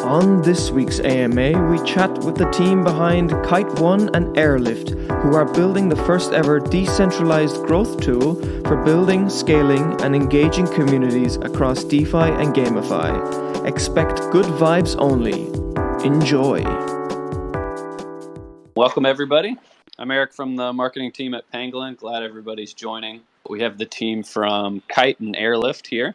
On this week's AMA, we chat with the team behind Kyte One and AirLyft, who are building the first ever decentralized growth tool for building, scaling, and engaging communities across DeFi and GameFi. Expect good vibes only. Enjoy. Welcome, everybody. I'm Eric from the marketing team at Pangolin. Glad everybody's joining. We have the team from Kyte and AirLyft here.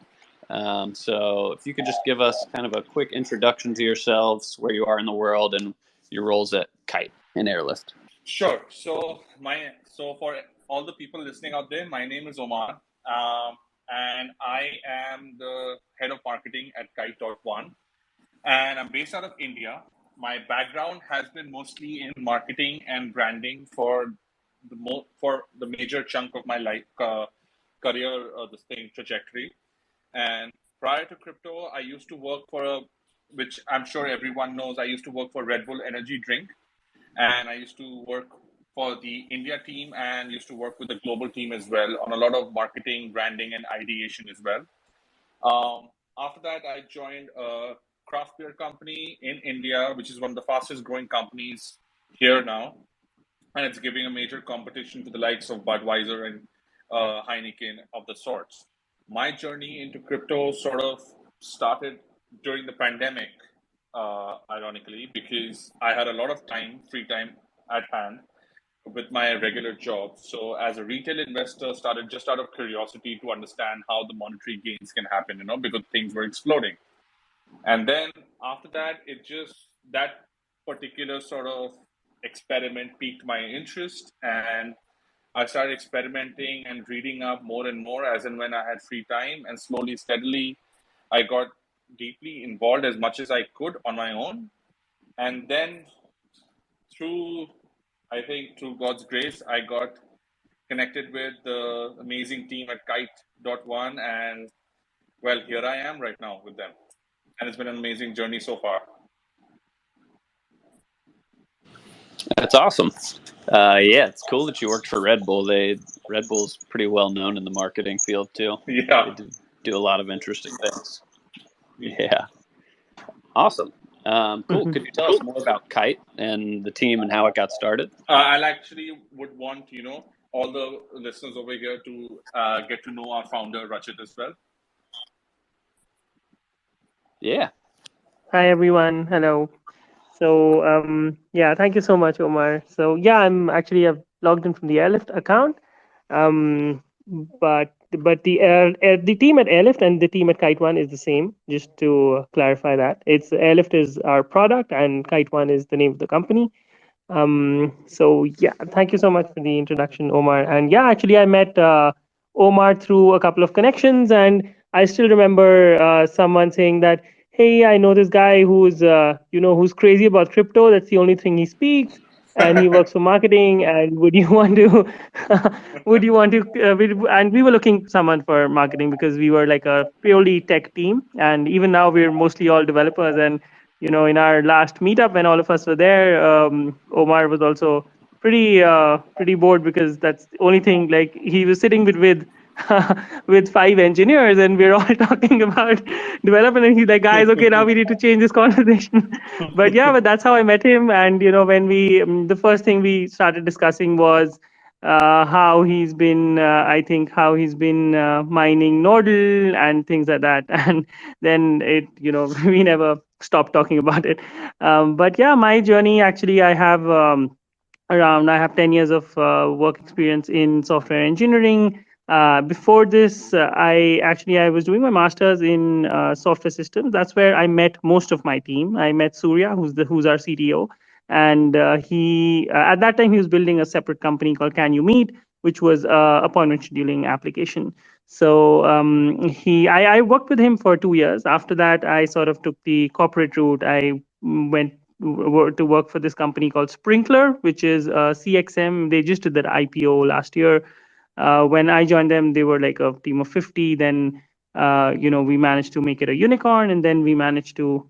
So if you could just give us kind of a quick introduction to yourselves, where you are in the world, and your roles at Kyte and AirLyft. Sure. So for all the people listening out there, my name is Omar, and I am the head of marketing at Kyte One, and I'm based out of India. My background has been mostly in marketing and branding for the major chunk of my life career, trajectory. And prior to crypto, I used to work which I'm sure everyone knows, I used to work for Red Bull energy drink. And I used to work for the India team and used to work with the global team as well on a lot of marketing, branding, and ideation as well. After that, I joined a craft beer company in India, which is one of the fastest growing companies here now. And it's giving a major competition to the likes of Budweiser and Heineken of the sorts. My journey into crypto sort of started during the pandemic, ironically, because I had a lot of free time at hand with my regular job. So as a retail investor, started just out of curiosity to understand how the monetary gains can happen, because things were exploding. And then after that, that particular sort of experiment piqued my interest, and I started experimenting and reading up more and more as and when I had free time, and slowly, steadily, I got deeply involved as much as I could on my own. And then through God's grace, I got connected with the amazing team at Kyte One, and well, here I am right now with them. And it's been an amazing journey so far. That's awesome. Yeah, it's cool that you worked for Red Bull. Red Bull's pretty well known in the marketing field too. Yeah. They do a lot of interesting things. Yeah. Awesome. Cool. Could you tell us more about Kyte and the team and how it got started? I actually would want, all the listeners over here to get to know our founder, Rachit, as well. Yeah. Hi, everyone. Hello. So, thank you so much, Omar. So, I've logged in from the AirLyft account. But the team at AirLyft and the team at Kyte One is the same, just to clarify that. AirLyft is our product and Kyte One is the name of the company. Thank you so much for the introduction, Omar. And I met Omar through a couple of connections, and I still remember someone saying that, hey, I know this guy who's crazy about crypto. That's the only thing he speaks, and he works for marketing. And would you want to? And we were looking for someone for marketing because we were like a purely tech team, and even now we're mostly all developers. And in our last meetup, when all of us were there, Omar was also pretty bored because that's the only thing. Like he was sitting with with 5 engineers, and we're all talking about development, and he's like, guys, okay, now we need to change this conversation. but that's how I met him. And when we the first thing we started discussing was how he's been mining Nodal and things like that. And then we never stopped talking about it. My journey, actually, I have 10 years of work experience in software engineering. Before this, I was doing my master's in software systems. That's where I met most of my team. I met Surya, who's our CTO, and he at that time he was building a separate company called Can You Meet, which was a appointment scheduling application. So I worked with him for 2 years. After that, I sort of took the corporate route. I went to work for this company called Sprinkler, which is CXM. They just did that IPO last year. When I joined them, they were like a team of 50. Then, we managed to make it a unicorn, and then we managed to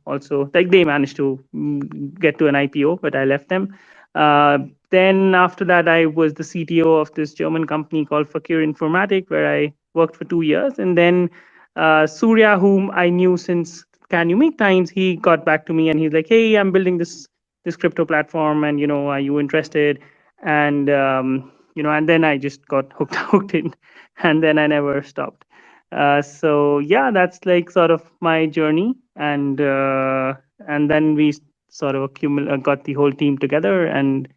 they managed to get to an IPO, but I left them. Then after that, I was the CTO of this German company called Fakir Informatik, where I worked for 2 years. And then Surya, whom I knew since can you make times? He got back to me and he's like, hey, I'm building this crypto platform, and are you interested? And and then I just got hooked in, and then I never stopped. So yeah, that's like sort of my journey, and then we sort of got the whole team together, and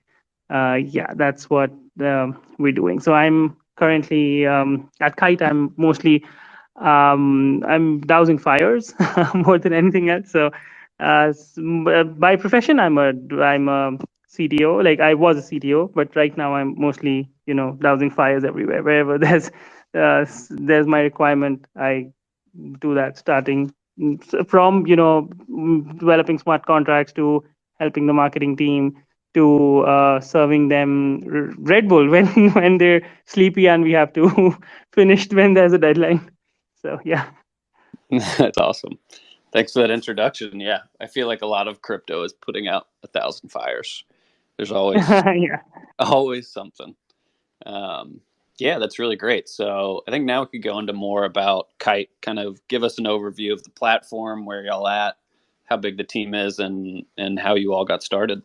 yeah, that's what we're doing. So I'm currently at Kyte. I'm mostly I'm dousing fires more than anything else. So by profession, I'm a CTO. Like I was a CTO, but right now I'm mostly dousing fires everywhere. Wherever there's my requirement, I do that. Starting from developing smart contracts to helping the marketing team to serving them Red Bull when when they're sleepy and we have to finish when there's a deadline. So yeah. That's awesome. Thanks for that introduction. Yeah, I feel like a lot of crypto is putting out 1,000 fires. There's always Yeah. always something. Yeah, that's really great. So I think now we could go into more about Kyte. Kind of give us an overview of the platform, where y'all at, how big the team is, and how you all got started.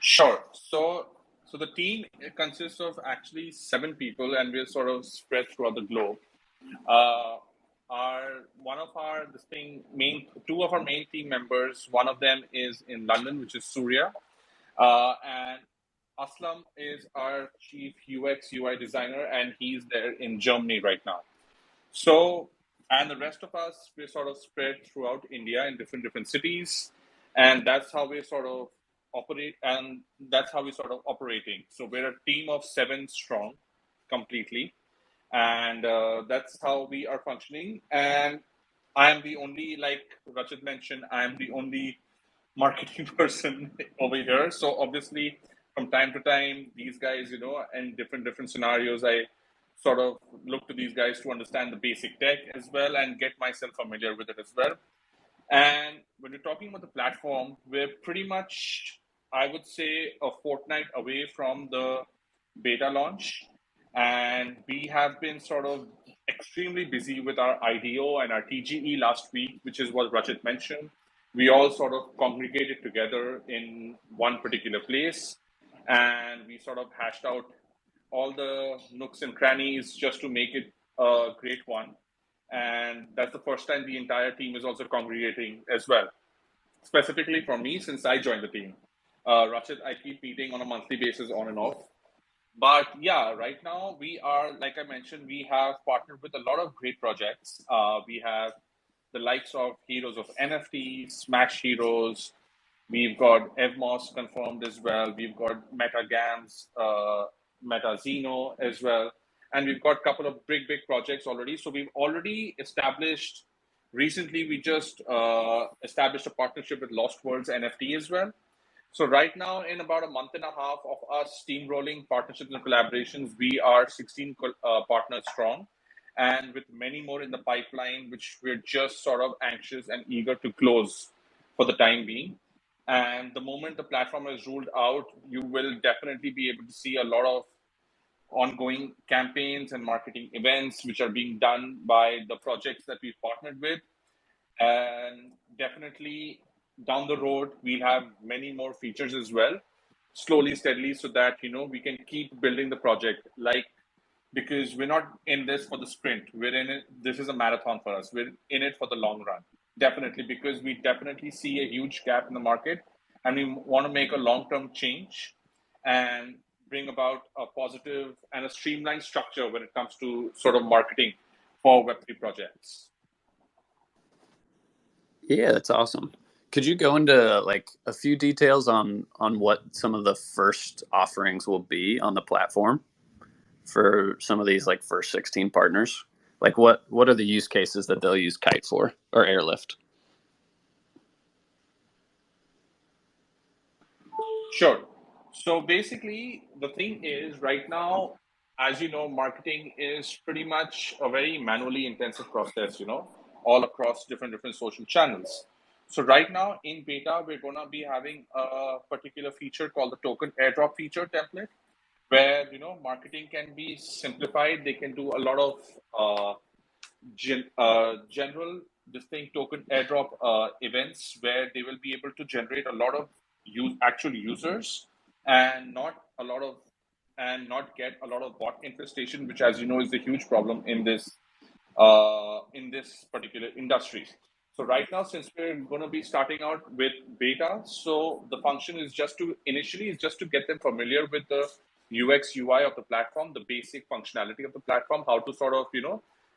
Sure. So the team consists of actually 7 people, and we're sort of spread throughout the globe. Two of our main team members. One of them is in London, which is Surya, and Aslam is our chief UX UI designer, and he's there in Germany right now. So, and the rest of us, we're sort of spread throughout India in different cities, and that's how we sort of operate, and that's how we sort of operating. So we're a team of 7 strong, completely, and that's how we are functioning. And I am the only, like Rachit mentioned, I am the only marketing person over here. So obviously, from time to time, these guys, in different scenarios, I sort of look to these guys to understand the basic tech as well and get myself familiar with it as well. And when you're talking about the platform, we're pretty much, I would say, a fortnight away from the beta launch. And we have been sort of extremely busy with our IDO and our TGE last week, which is what Rajat mentioned. We all sort of congregated together in one particular place, and we sort of hashed out all the nooks and crannies just to make it a great one. And that's the first time the entire team is also congregating as well. Specifically for me, since I joined the team, Rachit, I keep meeting on a monthly basis on and off. But yeah, right now we are, like I mentioned, we have partnered with a lot of great projects. We have the likes of heroes of NFTs, Smash Heroes. We've got Evmos confirmed as well. We've got MetaGams, MetaZeno as well. And we've got a couple of big projects already. So we've already established, recently we just established a partnership with Lost Worlds NFT as well. So right now, in about a month and a half of us steamrolling partnerships and collaborations, we are 16 partners strong, and with many more in the pipeline, which we're just sort of anxious and eager to close for the time being. And the moment the platform is ruled out, you will definitely be able to see a lot of ongoing campaigns and marketing events which are being done by the projects that we've partnered with. And definitely down the road, we'll have many more features as well, slowly, steadily, so that we can keep building the project. Because we're not in this for the sprint. We're in it. This is a marathon for us. We're in it for the long run. Definitely, because we definitely see a huge gap in the market, and we want to make a long-term change and bring about a positive and a streamlined structure when it comes to sort of marketing for Web3 projects. Yeah, that's awesome. Could you go into like a few details on what some of the first offerings will be on the platform for some of these like first 16 partners? Like what are the use cases that they'll use Kyte for, or AirLyft? Sure. So basically, the thing is right now, as you know, marketing is pretty much a very manually intensive process, all across different social channels. So right now in beta, we're going to be having a particular feature called the token airdrop feature template, where, marketing can be simplified. They can do a lot of general token airdrop events where they will be able to generate a lot of actual users and not get a lot of bot infestation, which, as you know, is a huge problem in this particular industry. So right now, since we're going to be starting out with beta, so the function is just to get them familiar with the UX UI of the platform, the basic functionality of the platform, how to sort of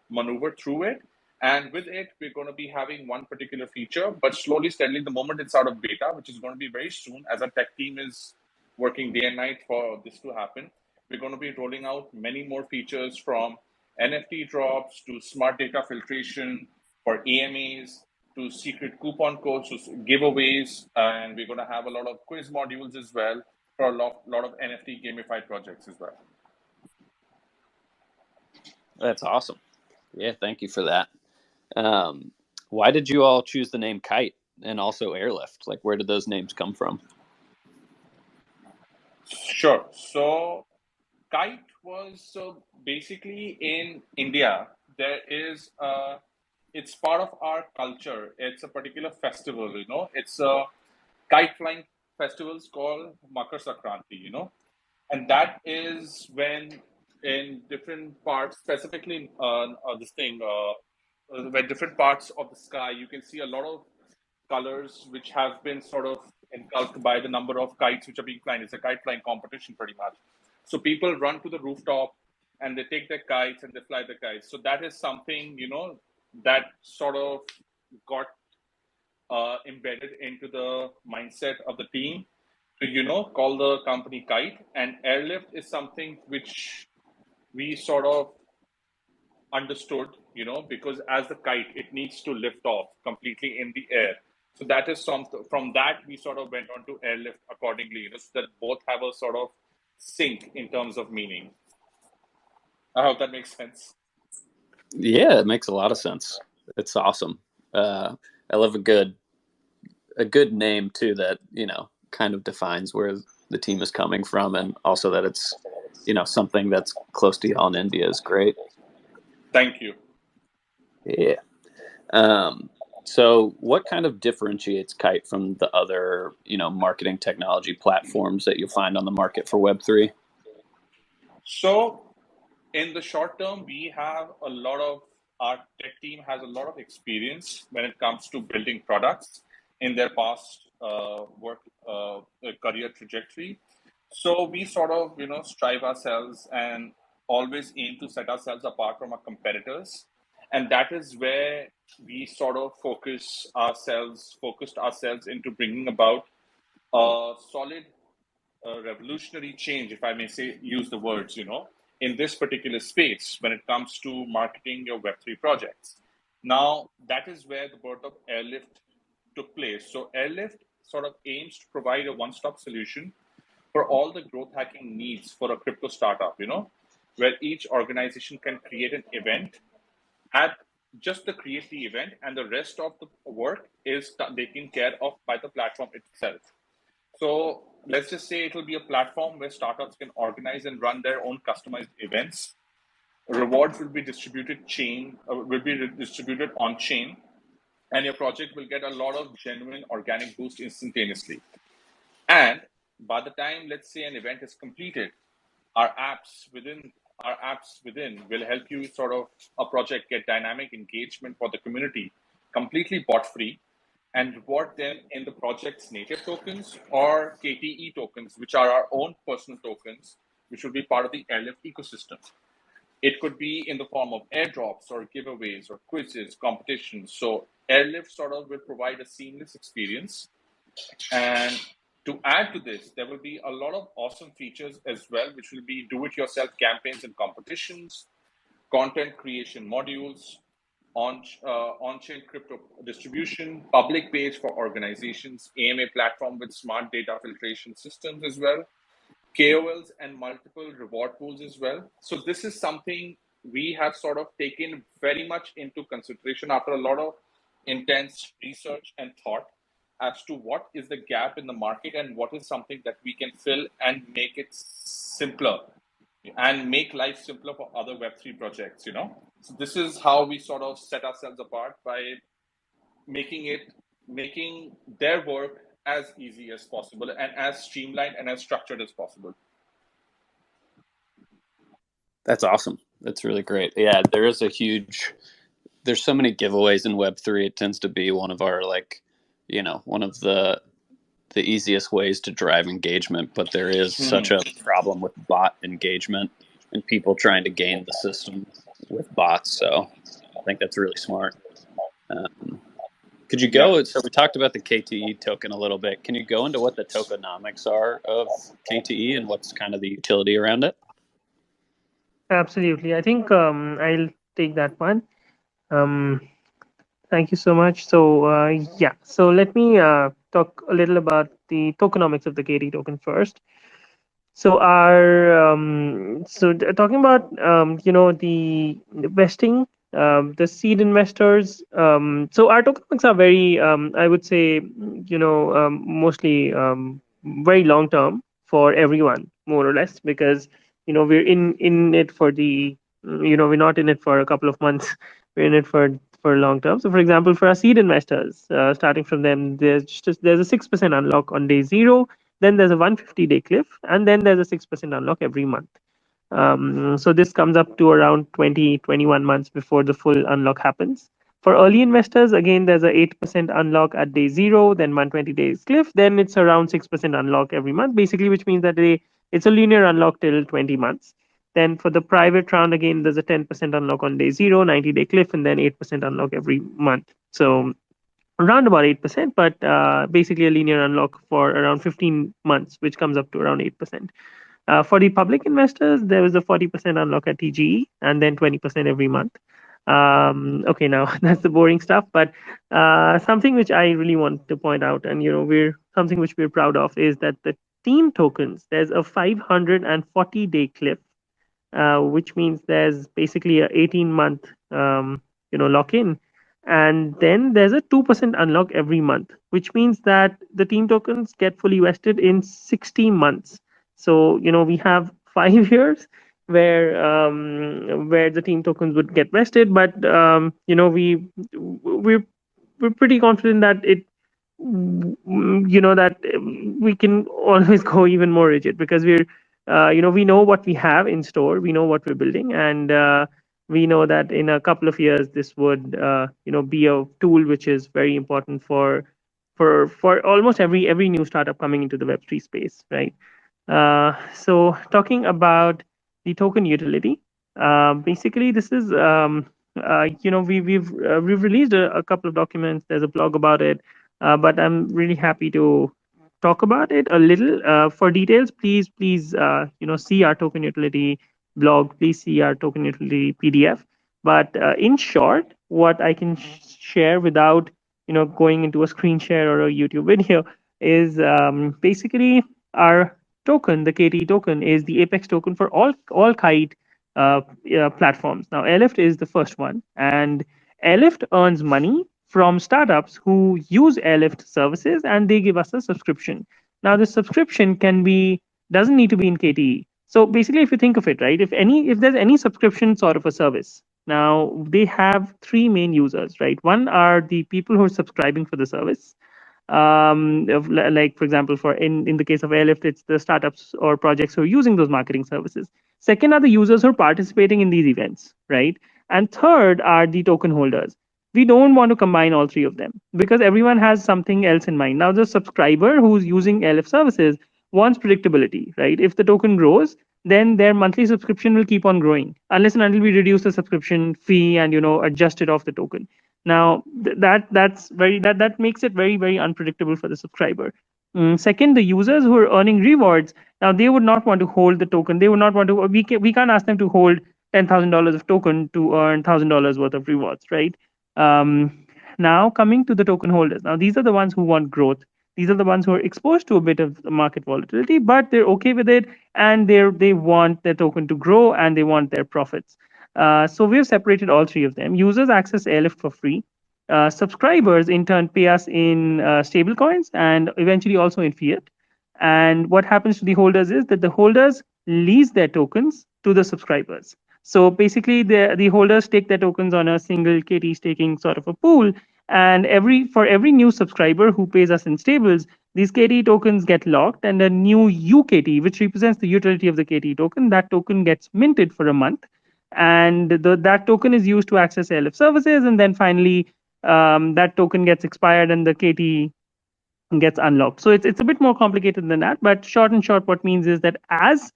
maneuver through it. And with it, we're going to be having one particular feature, but slowly, steadily, the moment it's out of beta, which is going to be very soon, as our tech team is working day and night for this to happen, we're going to be rolling out many more features, from NFT drops to smart data filtration for AMAs to secret coupon codes to giveaways. And we're going to have a lot of quiz modules as well for a lot of NFT gamified projects as well. That's awesome. Yeah, thank you for that. Why did you all choose the name Kyte and also AirLyft? Like, where did those names come from? Sure. So Kyte was basically in India. There is it's part of our culture. It's a particular festival, It's a kite flying festivals called Makar Sankranti, and that is when in different parts, specifically where different parts of the sky, you can see a lot of colors which have been sort of engulfed by the number of kites which are being flown. It's a kite flying competition pretty much. So people run to the rooftop and they take their kites and they fly the kites. So that is something, that sort of got embedded into the mindset of the team to, call the company Kyte. And AirLyft is something which we sort of understood, because as the kite, it needs to lift off completely in the air. So that is from that we sort of went on to AirLyft accordingly, so that both have a sort of sync in terms of meaning. I hope that makes sense. Yeah, it makes a lot of sense. It's awesome. I love a good name too, that kind of defines where the team is coming from, and also that it's something that's close to y'all in India is great. Thank you. Yeah. So what kind of differentiates Kyte from the other marketing technology platforms that you find on the market for Web3? So in the short term, we have our tech team has a lot of experience when it comes to building products in their past career trajectory. So we sort of, strive ourselves and always aim to set ourselves apart from our competitors. And that is where we sort of focused ourselves into bringing about a solid revolutionary change, if I may use the words, in this particular space when it comes to marketing your Web3 projects. Now, that is where the birth of AirLyft took place. So AirLyft sort of aims to provide a one-stop solution for all the growth hacking needs for a crypto startup, where each organization can create an event, create the event, and the rest of the work is taken care of by the platform itself. So let's just say it will be a platform where startups can organize and run their own customized events. Rewards will be distributed on chain, and your project will get a lot of genuine organic boost instantaneously. And by the time, let's say, an event is completed, our apps within will help you a project get dynamic engagement for the community, completely bot free, and reward them in the project's native tokens or KTE tokens, which are our own personal tokens, which will be part of the AirLyft ecosystem. It could be in the form of airdrops or giveaways or quizzes, competitions. So AirLyft sort of will provide a seamless experience. And to add to this, there will be a lot of awesome features as well, which will be do-it-yourself campaigns and competitions, content creation modules, on-chain crypto distribution, public page for organizations, AMA platform with smart data filtration systems as well, KOLs and multiple reward pools as well. So this is something we have sort of taken very much into consideration after a lot of intense research and thought as to what is the gap in the market and what is something that we can fill and make it simpler and make life simpler for other Web3 projects, So this is how we sort of set ourselves apart by making their work as easy as possible and as streamlined and as structured as possible. That's awesome. That's really great. Yeah, there's so many giveaways in Web3. It tends to be one of our one of the easiest ways to drive engagement, but there is such a problem with bot engagement and people trying to game the system with bots. So I think that's really smart. Could you go? Yeah. So we talked about the KTE token a little bit. Can you go into what the tokenomics are of KTE and what's kind of the utility around it? Absolutely. I think I'll take that one. Thank you so much. So yeah, so let me talk a little about the tokenomics of the KTE token first. So talking about the vesting, the seed investors. So our tokenomics are very I would say mostly very long term for everyone, more or less, because we're in it for the we're not in it for a couple of months. We're in it for long term. So for example, for our seed investors, starting from them, there's a 6% unlock on day 0. Then there's a 150-day cliff, and then there's a 6% unlock every month. So this comes up to around 21 months before the full unlock happens. For early investors, again, there's a 8% unlock at day 0, then 120 days cliff, then it's around 6% unlock every month, basically, which means that it's a linear unlock till 20 months. Then for the private round, again, there's a 10% unlock on day 0, 90-day cliff, and then 8% unlock every month. So around about 8%, but basically a linear unlock for around 15 months, which comes up to around 8%. For the public investors, there was a 40% unlock at TGE and then 20% every month. Okay, now that's the boring stuff, but something which I really want to point out, and something which we're proud of, is that the team tokens, there's a 540-day cliff, which means there's basically a 18-month lock in. And then there's a 2% unlock every month, which means that the team tokens get fully vested in 60 months. So, we have 5 years where the team tokens would get vested, but we're pretty confident that that we can always go even more rigid, because we know what we have in store, we know what we're building, and we know that in a couple of years this would be a tool which is very important for almost every new startup coming into the Web3 space, right? So talking about the token utility, basically this is we've released a couple of documents. There's a blog about it, but I'm really happy to talk about it a little. For details, please see our token utility blog. Please see our token utility PDF. But in short, what I can share without going into a screen share or a YouTube video is basically our token, the KTE token, is the apex token for all Kyte platforms. Now, AirLyft is the first one, and AirLyft earns money from startups who use AirLyft services, and they give us a subscription. Now, this subscription doesn't need to be in KTE. So basically, if you think of it, right, if there's any subscription sort of a service, now they have 3 main users, right? One are the people who are subscribing for the service. Like for example, in the case of AirLyft, it's the startups or projects who are using those marketing services. Second are the users who are participating in these events, right? And third are the token holders. We don't want to combine all 3 of them, because everyone has something else in mind. Now, the subscriber who's using AirLyft services wants predictability, right? If the token grows, then their monthly subscription will keep on growing, unless and until we reduce the subscription fee and adjust it off the token. Now that makes it very, very unpredictable for the subscriber. Second, the users who are earning rewards, now they would not want to hold the token. They would not want to. We can't ask them to hold $10,000 of token to earn $1,000 worth of rewards, right? Now coming to the token holders. Now these are the ones who want growth. These are the ones who are exposed to a bit of market volatility, but they're okay with it, and they want their token to grow, and they want their profits. So we've separated all 3 of them. Users access AirLyft for free. Subscribers in turn pay us in stable coins and eventually also in fiat. And what happens to the holders is that the holders lease their tokens to the subscribers. So basically, the holders stake their tokens on a single KT staking sort of a pool, and for every new subscriber who pays us in stables, these KT tokens get locked, and a new UKT, which represents the utility of the KT token, that token gets minted for a month, and that token is used to access AirLift services, and then finally that token gets expired and the KT gets unlocked. So it's a bit more complicated than that, but short and short, what means is that as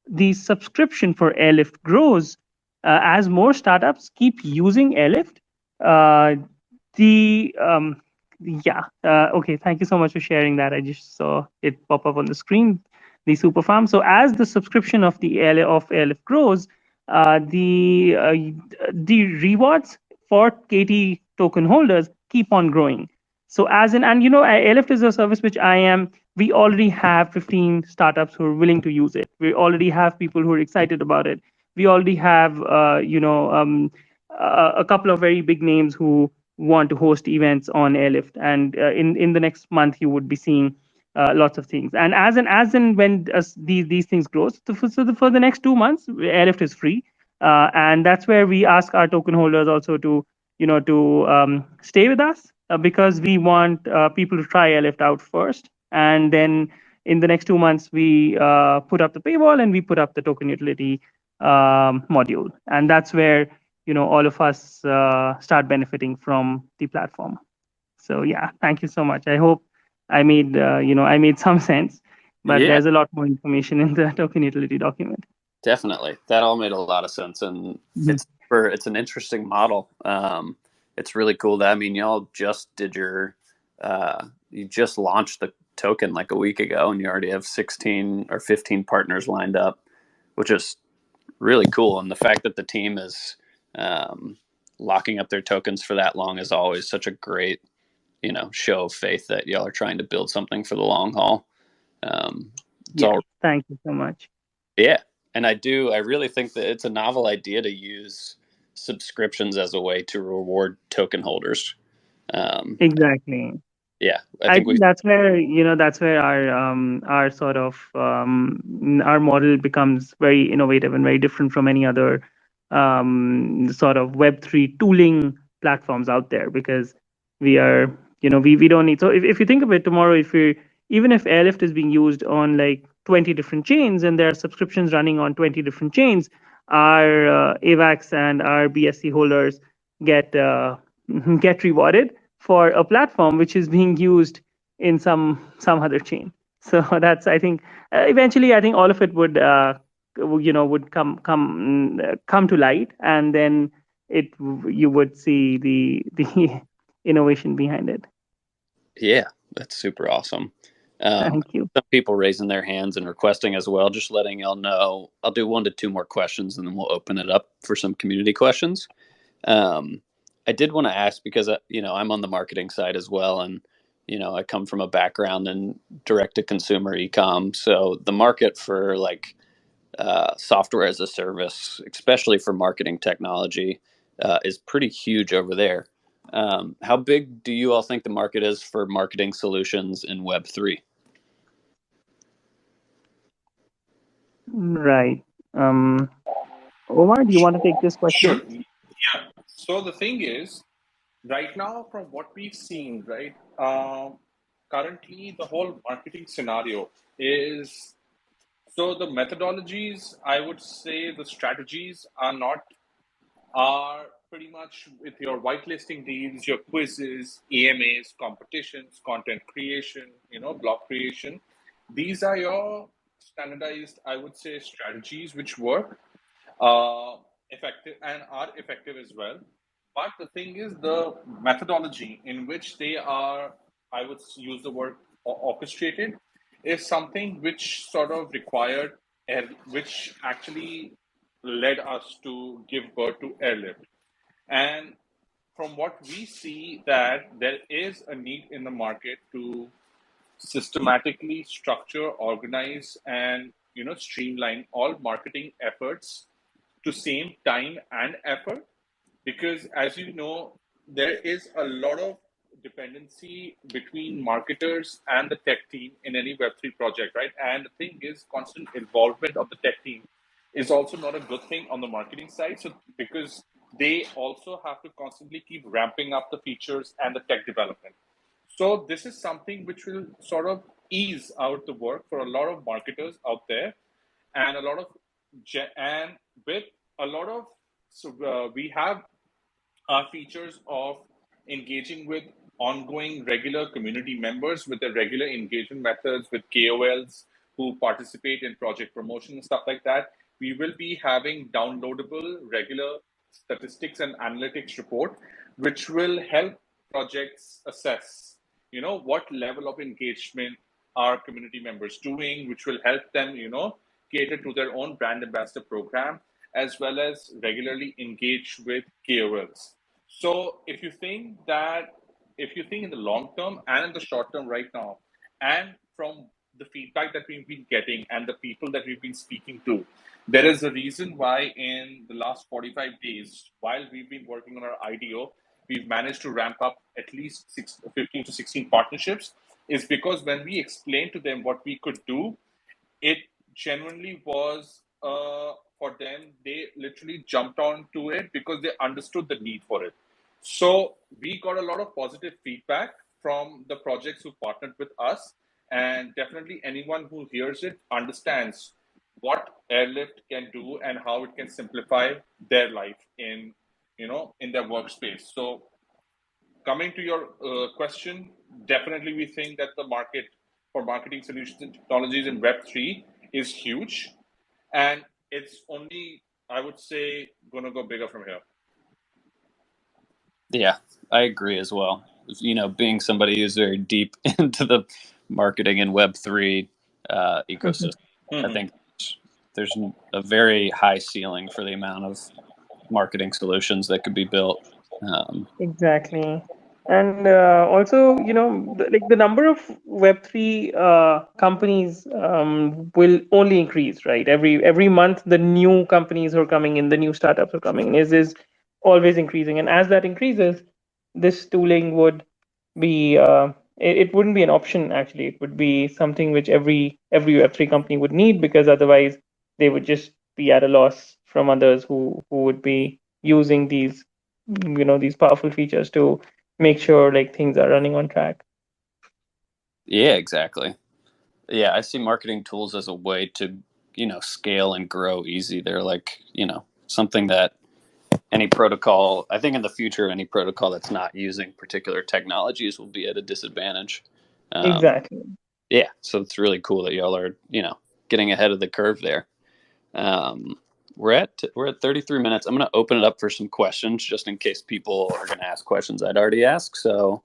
the subscription for AirLift grows, as more startups keep using AirLift, uh, the okay, thank you so much for sharing that. I just saw it pop up on the screen, the super farm. So as the subscription of Airlift grows, the rewards for KT token holders keep on growing. So and Airlift is a service which we already have 15 startups who are willing to use it. We already have people who are excited about it. We already have a couple of very big names who want to host events on Airlift, and in the next month you would be seeing lots of things. And as and when these things grow, for the next 2 months, Airlift is free, and that's where we ask our token holders also to stay with us, because we want people to try Airlift out first, and then in the next 2 months we put up the paywall and we put up the token utility module, and that's where all of us start benefiting from the platform. So yeah, thank you so much. I hope I made some sense, but Yeah, there's a lot more information in the token utility document. definitely. That all made a lot of sense, and it's an interesting model. It's really cool that y'all just did you just launched the token like a week ago, and you already have 16 or 15 partners lined up, which is really cool. And the fact that the team is locking up their tokens for that long is always such a great show of faith that y'all are trying to build something for the long haul. Thank you so much. Yeah, and I really think that it's a novel idea to use subscriptions as a way to reward token holders. Exactly. Yeah, I think that's where our sort of our model becomes very innovative and very different from any other sort of Web3 tooling platforms out there, because we are we don't need. So if you think of it, tomorrow, even if Airlift is being used on like 20 different chains and there are subscriptions running on 20 different chains, our AVAX and our BSC holders get get rewarded for a platform which is being used in some other chain. So that's, I think, eventually I think all of it would would come to light, and then you would see the innovation behind it. Yeah, that's super awesome. Thank you. Some people raising their hands and requesting as well. Just letting y'all know, I'll do 1 to 2 more questions, and then we'll open it up for some community questions. I did want to ask, because I'm on the marketing side as well, and I come from a background in direct to consumer ecom. So the market for like software as a service, especially for marketing technology, is pretty huge over there. How big do you all think the market is for marketing solutions in Web3? Right. Omar, do you want to take this question? Sure. Yeah. So the thing is, right now, from what we've seen, right, currently the whole marketing scenario is, so the methodologies, I would say the strategies are pretty much with your whitelisting deals, your quizzes, AMAs, competitions, content creation, blog creation. These are your standardized, I would say, strategies which work effective and are effective as well. But the thing is, the methodology in which they are, I would use the word orchestrated, is something which sort of required, which actually led us to give birth to Airlift. And from what we see, that there is a need in the market to systematically structure, organize, and streamline all marketing efforts to same time and effort, because as you know, there is a lot of dependency between marketers and the tech team in any Web3 project, right? And the thing is, constant involvement of the tech team is also not a good thing on the marketing side. So because they also have to constantly keep ramping up the features and the tech development. So this is something which will sort of ease out the work for a lot of marketers out there, and a lot of and with a lot of we have our features of engaging with ongoing regular community members with the regular engagement methods with KOLs who participate in project promotion and stuff like that. We will be having downloadable regular statistics and analytics report, which will help projects assess, what level of engagement are community members doing, which will help them, cater to their own brand ambassador program, as well as regularly engage with KOLs. So if you think in the long term and in the short term right now, and from the feedback that we've been getting and the people that we've been speaking to, there is a reason why in the last 45 days, while we've been working on our IDO, we've managed to ramp up at least 15 to 16 partnerships, is because when we explained to them what we could do, it genuinely was for them. They literally jumped onto it because they understood the need for it. So we got a lot of positive feedback from the projects who partnered with us, and definitely anyone who hears it understands what AirLyft can do and how it can simplify their life in their workspace. So coming to your question, definitely we think that the market for marketing solutions and technologies in Web3 is huge, and it's only, I would say, going to go bigger from here. Yeah, I agree as well. Being somebody who's very deep into the marketing and Web3 ecosystem, I think there's a very high ceiling for the amount of marketing solutions that could be built. Exactly. And also, the number of Web3 companies will only increase, right? Every month, the new companies who are coming in, the new startups are coming in, is always increasing. And as that increases, this tooling would be it wouldn't be an option. Actually, it would be something which every Web3 company would need, because otherwise they would just be at a loss from others who would be using these powerful features to make sure like things are running on track. Yeah, exactly. Yeah, I see marketing tools as a way to, scale and grow easy. They're like, something that any protocol, I think in the future, any protocol that's not using particular technologies will be at a disadvantage. Exactly. Yeah, so it's really cool that y'all are, getting ahead of the curve there. We're at 33 minutes. I'm going to open it up for some questions, just in case people are going to ask questions I'd already asked. So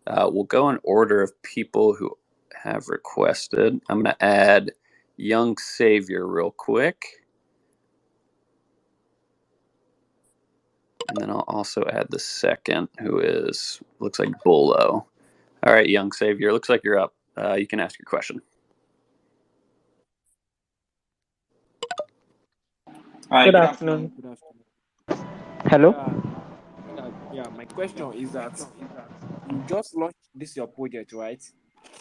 we'll go in order of people who have requested. I'm going to add Young Savior real quick. And then I'll also add the second, who looks like Bolo. All right, Young Savior, looks like you're up. You can ask your question. Hi, Good afternoon. Good afternoon. Hello. My question is that you just launched this your project, right?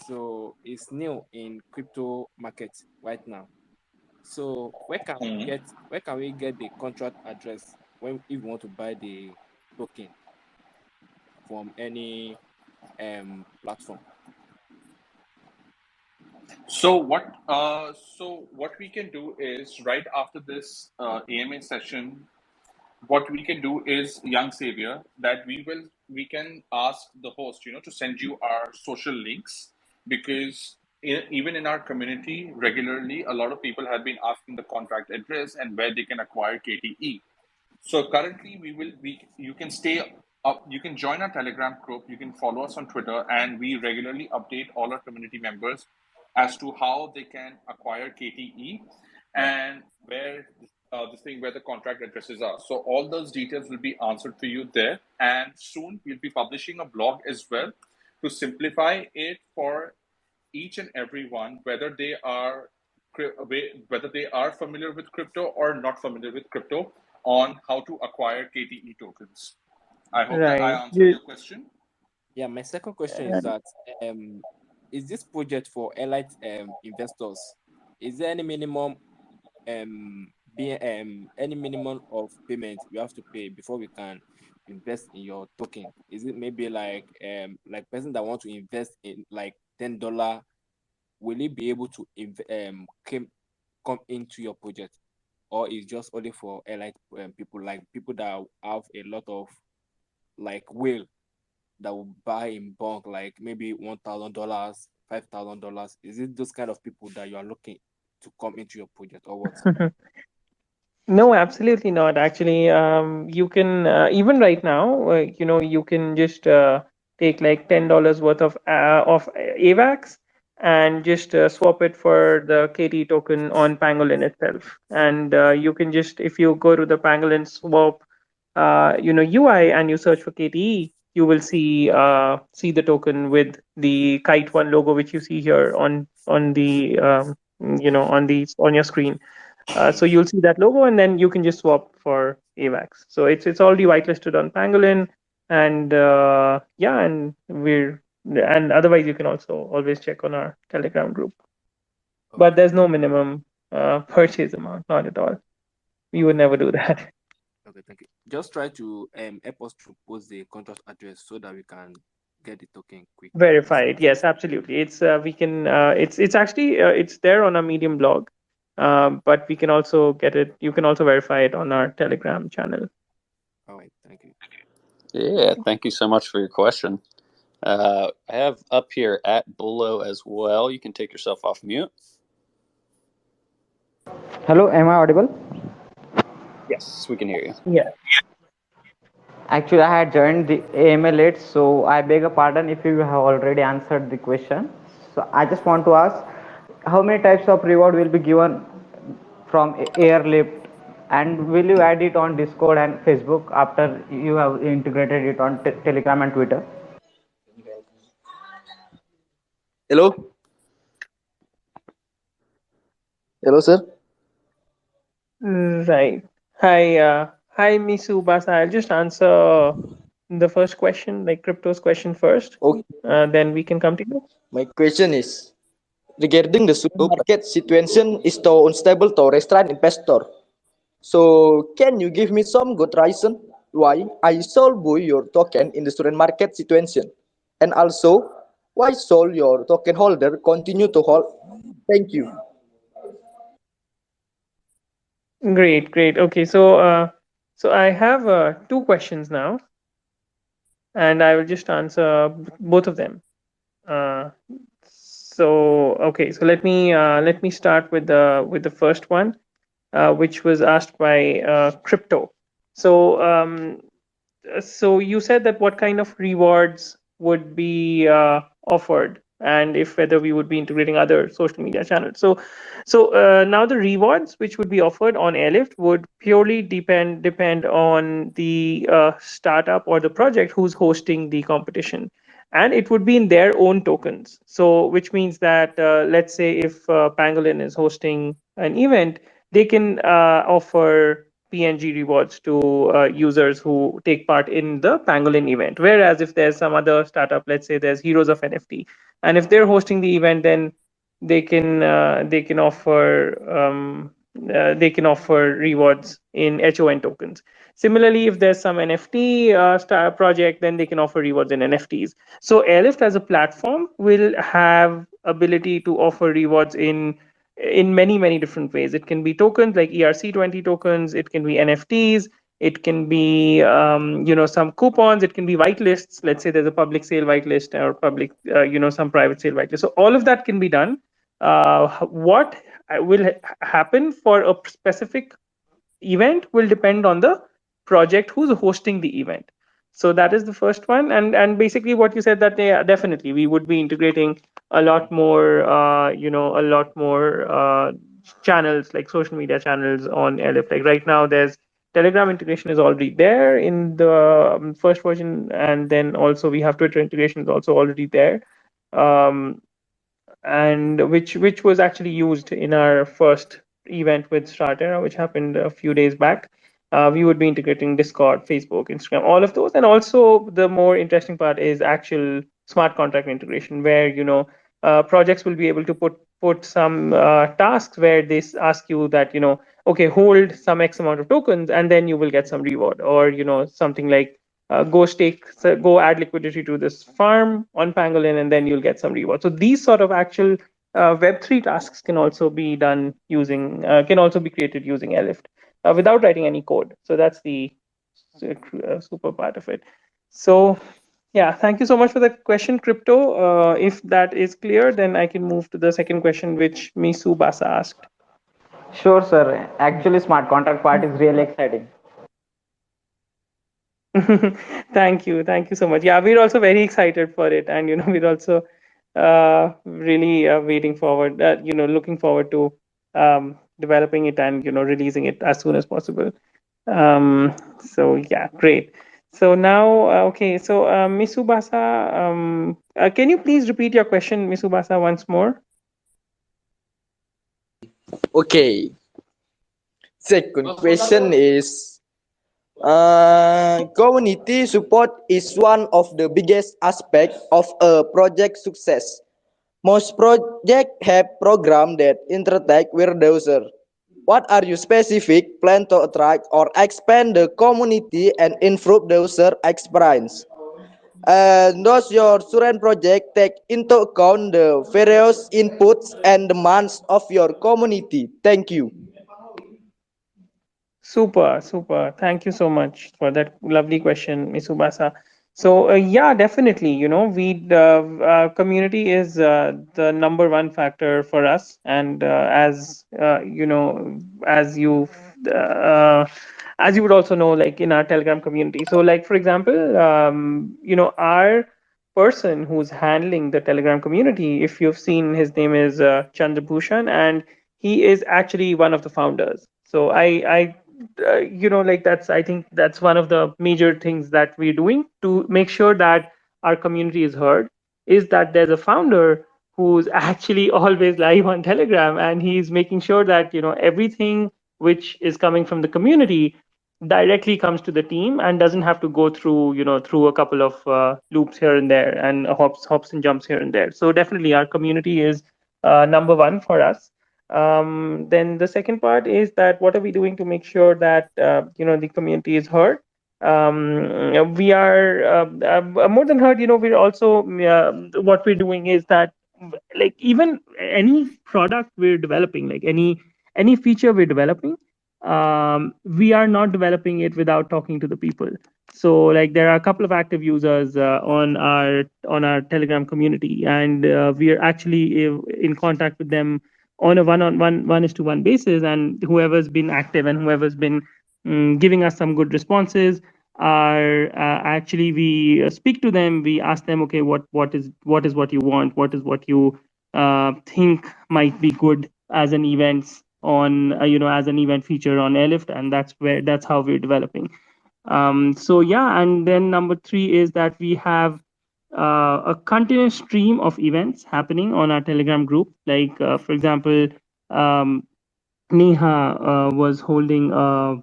So it's new in crypto market right now. So where can we get the contract address when if we want to buy the token from any platform? So what we can do is, right after this AMA session, what we can do is, Young Savior, that we can ask the host, to send you our social links, because even in our community regularly, a lot of people have been asking the contract address and where they can acquire KTE. So currently you can stay up, you can join our Telegram group, you can follow us on Twitter, and we regularly update all our community members as to how they can acquire KTE and where where the contract addresses are. So all those details will be answered for you there. And soon we'll be publishing a blog as well to simplify it for each and every one, whether they are familiar with crypto or not familiar with crypto, on how to acquire KTE tokens. I hope that I answered your question. Yeah, my second question is that is this project for AirLyft investors? Is there any minimum be any minimum of payment you have to pay before we can invest in your token? Is it maybe like person that want to invest in like $10, will it be able to come into your project, or is just only for elite people, like people that have a lot of like will that will buy in bulk, like maybe $1,000, $5,000? Is it those kind of people that you are looking to come into your project, or what? No, absolutely not. Actually, you can even right now, you can just take like $10 worth of AVAX and just swap it for the KT token on Pangolin itself. And you can just, if you go to the Pangolin swap, UI and you search for KTE, you will see the token with the Kyte One logo, which you see here on the on your screen. So you'll see that logo, and then you can just swap for AVAX. So it's already whitelisted on Pangolin, and yeah, and otherwise you can also always check on our Telegram group. But Okay, there's no minimum purchase amount, not at all. We would never do that. okay, thank you. Just try to help us to post the contract address so that we can get the token quick. Verified, yes, absolutely. It's we can it's actually it's there on our Medium blog, but we can also get it. You can also verify it on our Telegram channel. All right, thank you. Yeah, thank you so much for your question. I have up here at Bullo as well. You can take yourself off mute. Hello, am I audible? Yes, we can hear you. Yeah. Actually, I had joined the AMA late, so I beg a pardon if you have already answered the question. So I just want to ask, how many types of reward will be given from AirLyft, and will you add it on Discord and Facebook after you have integrated it on Telegram and Twitter? Hello, hello, sir. Right. Hi, Misu Basa. I'll just answer the first question, like crypto's question first. Okay, Then we can come to you. my question is regarding the supermarket situation is too unstable to restaurant investor. So, can you give me some good reason why I should buy your token in the student market situation, and also why should your token holder continue to hold? Thank you. Great, great. Okay, so I have two questions now, and I will just answer both of them. Uh, so let me start with the first one, which was asked by crypto. So so you said that what kind of rewards would be offered, and if whether we would be integrating other social media channels. So now the rewards which would be offered on Airlift would purely depend on the startup or the project who's hosting the competition, and it would be in their own tokens. So which means that let's say if Pangolin is hosting an event, they can offer PNG rewards to users who take part in the Pangolin event. Whereas if there's some other startup, let's say there's Heroes of NFT, and if they're hosting the event, then they can offer rewards in HON tokens. Similarly, if there's some NFT star project, then they can offer rewards in NFTs. So Airlift as a platform will have ability to offer rewards in many different ways. It can be tokens like ERC20 tokens. It can be NFTs. It can be some coupons. It can be whitelists. Let's say there's a public sale whitelist or public some private sale whitelist. So all of that can be done. What will happen for a specific event will depend on the project who's hosting the event. So that is the first one, and basically what you said, that definitely we would be integrating a lot more a lot more channels, like social media channels on Airlift. Like right now there's Telegram integration is already there in the first version, and then also we have Twitter integration is also already there, um, and which was actually used in our first event with Startera, which happened a few days back. We would be integrating Discord, Facebook, Instagram, all of those, and also the more interesting part is actual smart contract integration, where projects will be able to put put some tasks where they ask you that, okay, hold some X amount of tokens and then you will get some reward, or something like go add liquidity to this farm on Pangolin and then you'll get some reward. So these sort of actual Web3 tasks can also be done using can also be created using AirLyft without writing any code. So that's the super part of it. So yeah, thank you so much for the question, Crypto. If that is clear, then I can move to the second question, which Misu Basa asked. Sure, sir. Actually, smart contract part is really exciting. Thank you so much. Yeah, we're also very excited for it, and we're also really looking forward to developing it and releasing it as soon as possible. So yeah, great. So now, okay, so Misubasa, can you please repeat your question, Misubasa, once more? Okay. Second question is community support is one of the biggest aspects of a project success. Most projects have programs that interact with the user. What are your specific plan to attract or expand the community and improve the user experience? And does your student project take into account the various inputs and demands of your community? Thank you. Super. Thank you so much for that lovely question, Misubasa. So yeah, definitely. Community is the number one factor for us, and as you uh, as you would also know, like in our Telegram community. So, like for example, our person who's handling the Telegram community, if you've seen, his name is Chandrabhushan, and he is actually one of the founders. So that's, I think that's one of the major things that we're doing to make sure that our community is heard, is that there's a founder who's actually always live on Telegram, and he's making sure that everything which is coming from the community directly comes to the team and doesn't have to go through a couple of loops here and there, and hops and jumps here and there. So definitely our community is number one for us. Then the second part is that what are we doing to make sure that the community is heard? We are more than heard. We're also what we're doing is that, like, even any product we're developing, like any feature we're developing, we are not developing it without talking to the people. So, like, there are a couple of active users on our Telegram community, and we are actually in contact with them on a one-is-to-one basis. And whoever's been active and whoever's been giving us some good responses are actually, we speak to them, we ask them, okay, what you want, what is what you think might be good as an event on as an event feature on AirLyft, and that's how we're developing. So yeah, and then number three is that we have a continuous stream of events happening on our Telegram group. Like for example, um, Neha was holding a